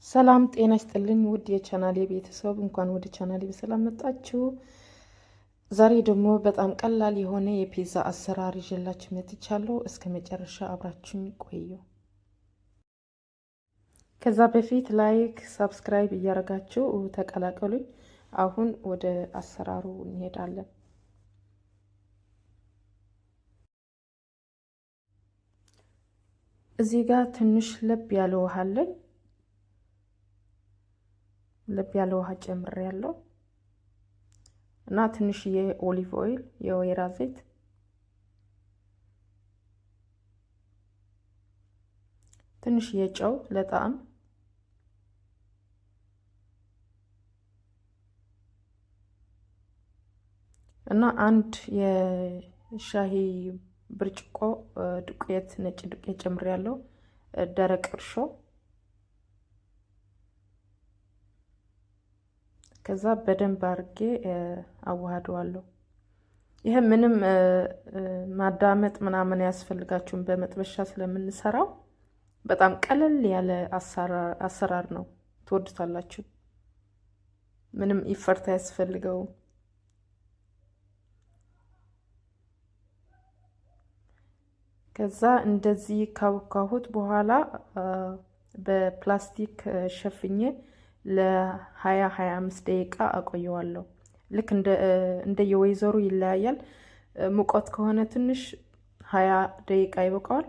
ሰላም ጤና ይስጥልኝ ውድ የቻናሌ ቤተሰብ እንኳን ወደ ቻናሌ በሰላም መጣችሁ። ዛሬ ደግሞ በጣም ቀላል የሆነ የፒዛ አሰራር ይዤላችሁ መጥቻለሁ። እስከ መጨረሻ አብራችሁኝ ቆዩ። ከዛ በፊት ላይክ፣ ሰብስክራይብ እያደረጋችሁ ተቀላቀሉኝ። አሁን ወደ አሰራሩ እንሄዳለን። እዚህ ጋር ትንሽ ለብ ያለ ውሃ አለኝ። ለብ ያለ ውሃ ጨምሬያለሁ እና ትንሽዬ ኦሊቭ ኦይል የወይራ ዘይት፣ ትንሽዬ ጨው ለጣዕም እና አንድ የሻሂ ብርጭቆ ዱቄት ነጭ ዱቄት ጨምሬያለሁ። ደረቅ እርሾ፣ ከዛ በደንብ አድርጌ አዋህደዋለሁ። ይሄ ምንም ማዳመጥ ምናምን ያስፈልጋችሁም፣ በመጥበሻ ስለምንሰራው በጣም ቀለል ያለ አሰራር ነው። ትወዱታላችሁ። ምንም ይፈርታ ያስፈልገውም። ከዛ እንደዚህ ካወካሁት በኋላ በፕላስቲክ ሸፍኜ ለ20-25 ደቂቃ አቆየዋለሁ። ልክ እንደ የወይዘሩ ይለያያል። ሙቀት ከሆነ ትንሽ 20 ደቂቃ ይበቃዋል።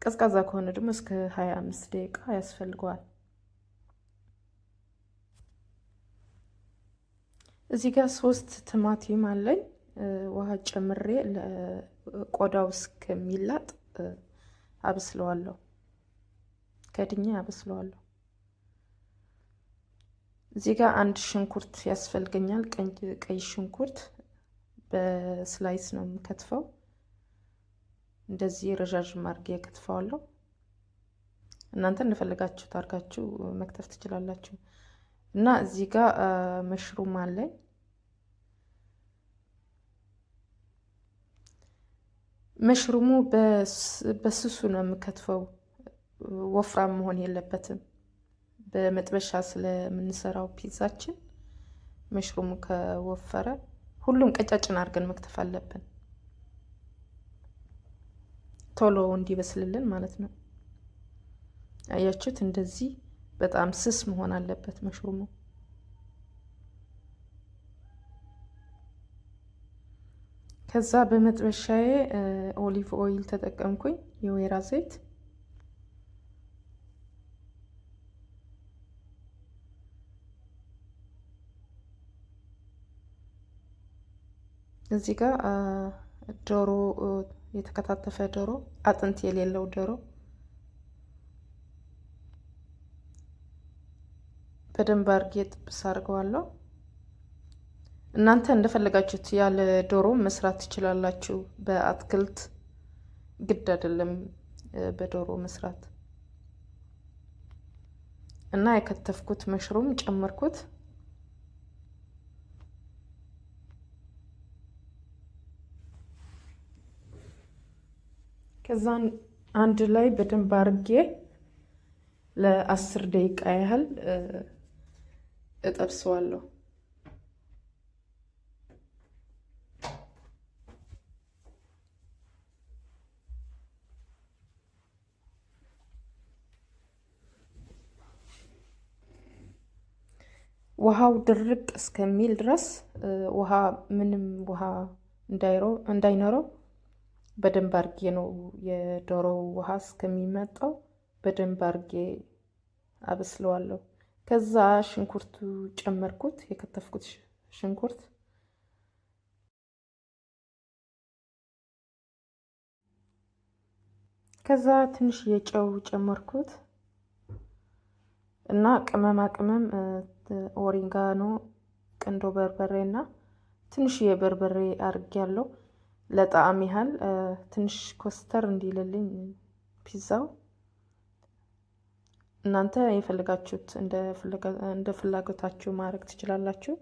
ቀዝቃዛ ከሆነ ደግሞ እስከ 25 ደቂቃ ያስፈልገዋል። እዚህ ጋር 3 ቲማቲም አለኝ። ውሃ ጨምሬ ቆዳው እስከሚላጥ አብስለዋለሁ። ከድኜ አብስለዋለሁ። እዚህ ጋር አንድ ሽንኩርት ያስፈልገኛል። ቀይ ሽንኩርት በስላይስ ነው የምከትፈው። እንደዚህ ረዣዥም አድርጌ ከትፈዋለሁ። እናንተ እንደፈለጋችሁ ታርጋችሁ መክተፍ ትችላላችሁ። እና እዚህ ጋር መሽሩም አለኝ። መሽሩሙ በስሱ ነው የምከትፈው። ወፍራም መሆን የለበትም። በመጥበሻ ስለምንሰራው ፒዛችን መሽሩሙ ከወፈረ ሁሉም ቀጫጭን አድርገን መክተፍ አለብን፣ ቶሎ እንዲበስልልን ማለት ነው። አያችሁት? እንደዚህ በጣም ስስ መሆን አለበት መሽሩሙ። ከዛ በመጥበሻዬ ኦሊቭ ኦይል ተጠቀምኩኝ፣ የወይራ ዘይት። እዚህ ጋር ዶሮ፣ የተከታተፈ ዶሮ፣ አጥንት የሌለው ዶሮ በደንብ አድርጌ ጥብስ አድርገዋለሁ። እናንተ እንደፈለጋችሁት ያለ ዶሮ መስራት ትችላላችሁ። በአትክልት ግድ አይደለም በዶሮ መስራት። እና የከተፍኩት መሽሩም ጨመርኩት። ከዛን አንድ ላይ በደንብ አድርጌ ለ10 ደቂቃ ያህል እጠብሰዋለሁ። ውሃው ድርቅ እስከሚል ድረስ ምንም ውሃ እንዳይኖረው በደንብ አርጌ ነው የዶሮው ውሃ እስከሚመጣው በደንብ አርጌ አበስለዋለሁ። ከዛ ሽንኩርቱ ጨመርኩት፣ የከተፍኩት ሽንኩርት። ከዛ ትንሽ የጨው ጨመርኩት እና ቅመማ ቅመም ኦሪጋኖ፣ ቅንዶ በርበሬ እና ትንሽ የበርበሬ አርጌያለሁ ለጣዕም ያህል። ትንሽ ኮስተር እንዲልልኝ ፒዛው። እናንተ የፈለጋችሁት እንደ ፍላጎታችሁ ማድረግ ትችላላችሁ።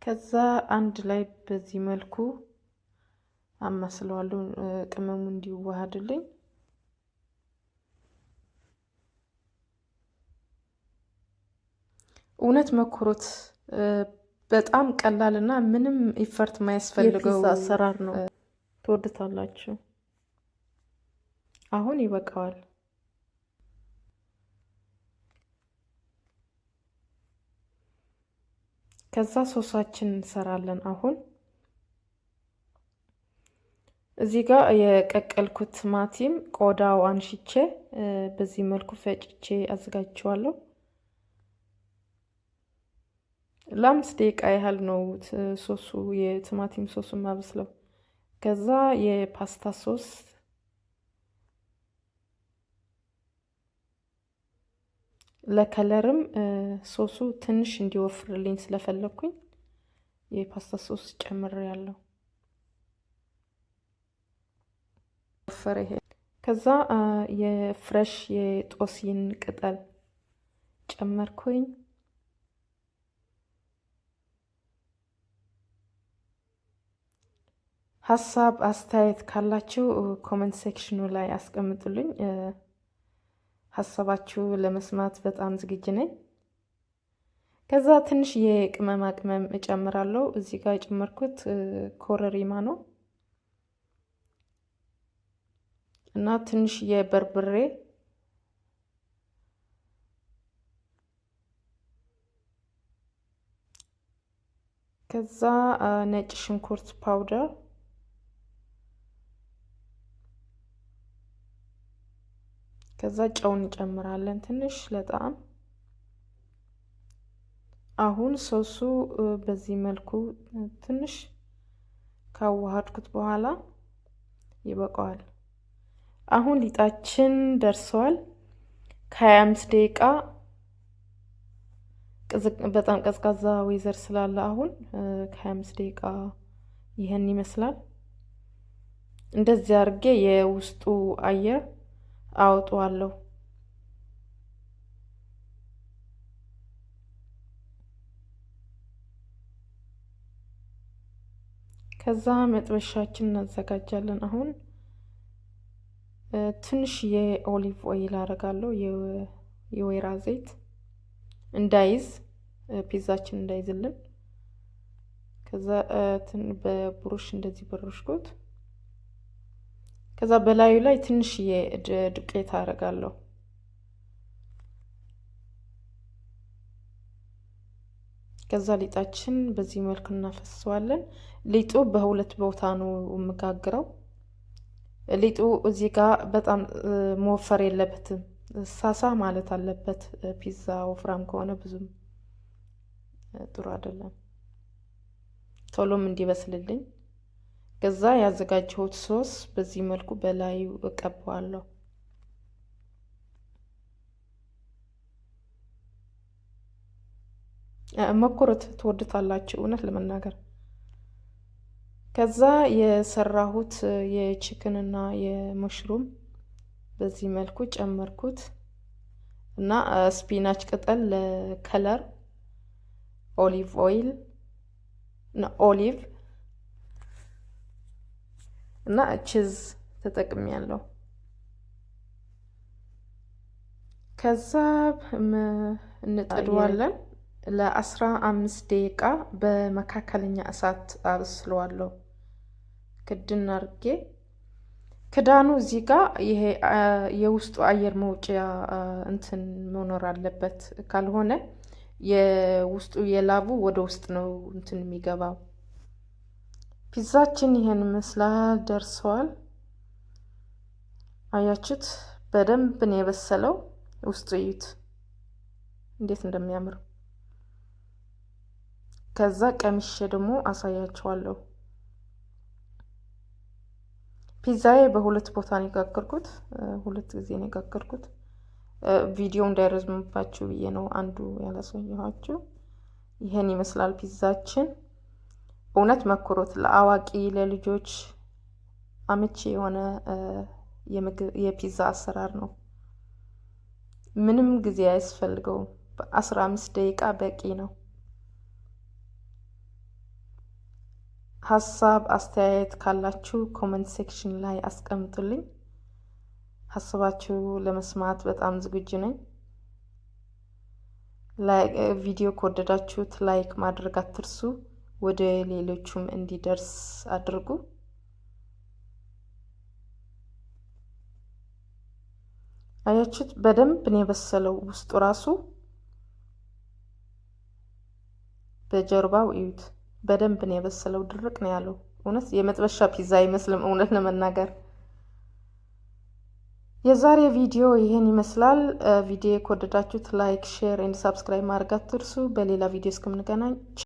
ከዛ አንድ ላይ በዚህ መልኩ አማስለዋለሁ ቅመሙ እንዲዋሃድልኝ። እውነት ሞክሩት። በጣም ቀላልና ምንም ኢፈርት የማያስፈልገው አሰራር ነው። ትወዱታላችሁ። አሁን ይበቃዋል። ከዛ ሶሳችን እንሰራለን። አሁን እዚህ ጋር የቀቀልኩት ቲማቲም ቆዳው አንሽቼ በዚህ መልኩ ፈጭቼ አዘጋጅቼዋለሁ። ለ5 ደቂቃ ያህል ነው ሶሱ የቲማቲም ሶሱ ማብስለው። ከዛ የፓስታ ሶስ ለከለርም ሶሱ ትንሽ እንዲወፍርልኝ ስለፈለኩኝ የፓስታ ሶስ ጨምሬያለሁ። ወፈረ ይሄ። ከዛ የፍሬሽ የጦሲን ቅጠል ጨመርኩኝ። ሀሳብ አስተያየት ካላችሁ ኮሜንት ሴክሽኑ ላይ አስቀምጡልኝ። ሀሳባችሁ ለመስማት በጣም ዝግጁ ነኝ። ከዛ ትንሽ የቅመማ ቅመም እጨምራለሁ። እዚህ ጋር የጨመርኩት ኮረሪማ ነው እና ትንሽ የበርበሬ ከዛ ነጭ ሽንኩርት ፓውደር ከዛ ጨውን እንጨምራለን ትንሽ ለጣዕም። አሁን ሶሱ በዚህ መልኩ ትንሽ ካዋሃድኩት በኋላ ይበቃዋል። አሁን ሊጣችን ደርሷል። ከ25 ደቂቃ በጣም ቀዝቃዛ ወይዘር ስላለ አሁን ከ25 ደቂቃ ይሄን ይመስላል። እንደዚህ አድርጌ የውስጡ አየር አውጣዋለሁ። ከዛ መጥበሻችን እናዘጋጃለን። አሁን ትንሽ የኦሊቭ ኦይል አደርጋለሁ፣ የወይራ ዘይት እንዳይዝ ፒዛችን እንዳይዝልን። ከዛ በብሩሽ እንደዚህ በሩሽኩት። ከዛ በላዩ ላይ ትንሽ ዱቄት አደርጋለሁ። ከዛ ሊጣችን በዚህ መልኩ እናፈስሰዋለን። ሊጡ በሁለት ቦታ ነው የምጋግረው። ሊጡ እዚህ ጋር በጣም መወፈር የለበትም፣ ሳሳ ማለት አለበት። ፒዛ ወፍራም ከሆነ ብዙም ጥሩ አይደለም፣ ቶሎም እንዲበስልልኝ። ከዛ ያዘጋጀሁት ሶስ በዚህ መልኩ በላዩ እቀባዋለሁ። ሞክሩት፣ ትወዱታላችሁ እውነት ለመናገር። ከዛ የሰራሁት የቺክን እና የመሽሩም በዚህ መልኩ ጨመርኩት እና ስፒናች ቅጠል ለከለር፣ ኦሊቭ ኦይል እና ኦሊቭ እና ቺዝ ተጠቅሜያለሁ። ከዛ እንጥደዋለን። ለ15 ደቂቃ በመካከለኛ እሳት አብስለዋለሁ። ክድን አድርጌ ክዳኑ እዚህ ጋር ይሄ የውስጡ አየር መውጫ እንትን መኖር አለበት፣ ካልሆነ የውስጡ የላቡ ወደ ውስጥ ነው እንትን የሚገባው። ፒዛችን ይሄን ይመስላል፣ ደርሰዋል። አያችሁት? በደንብ ነው የበሰለው። ውስጡ እዩት እንዴት እንደሚያምር። ከዛ ቀምሼ ደግሞ አሳያችኋለሁ። ፒዛዬ በሁለት ቦታ ነው የጋገርኩት፣ ሁለት ጊዜ ነው የጋገርኩት። ቪዲዮ እንዳይረዝምባችሁ ብዬ ነው አንዱ ያላሳየኋችሁ። ይሄን ይመስላል ፒዛችን። እውነት ሞክሩት። ለአዋቂ ለልጆች አመቺ የሆነ የፒዛ አሰራር ነው። ምንም ጊዜ አያስፈልገውም። በ15 ደቂቃ በቂ ነው። ሀሳብ አስተያየት ካላችሁ ኮመንት ሴክሽን ላይ አስቀምጡልኝ። ሀሳባችሁ ለመስማት በጣም ዝግጁ ነኝ። ቪዲዮ ከወደዳችሁት ላይክ ማድረግ አትርሱ። ወደ ሌሎቹም እንዲደርስ አድርጉ። አያችሁት? በደንብ ነው የበሰለው። ውስጡ ራሱ በጀርባው እዩት። በደንብ ነው የበሰለው። ድርቅ ነው ያለው። እውነት የመጥበሻ ፒዛ አይመስልም። እውነት ለመናገር የዛሬ ቪዲዮ ይሄን ይመስላል። ቪዲዮ ከወደዳችሁት ላይክ፣ ሼር ኤንድ ሳብስክራይብ ማድረግ አትርሱ። በሌላ ቪዲዮ እስከምንገናኝ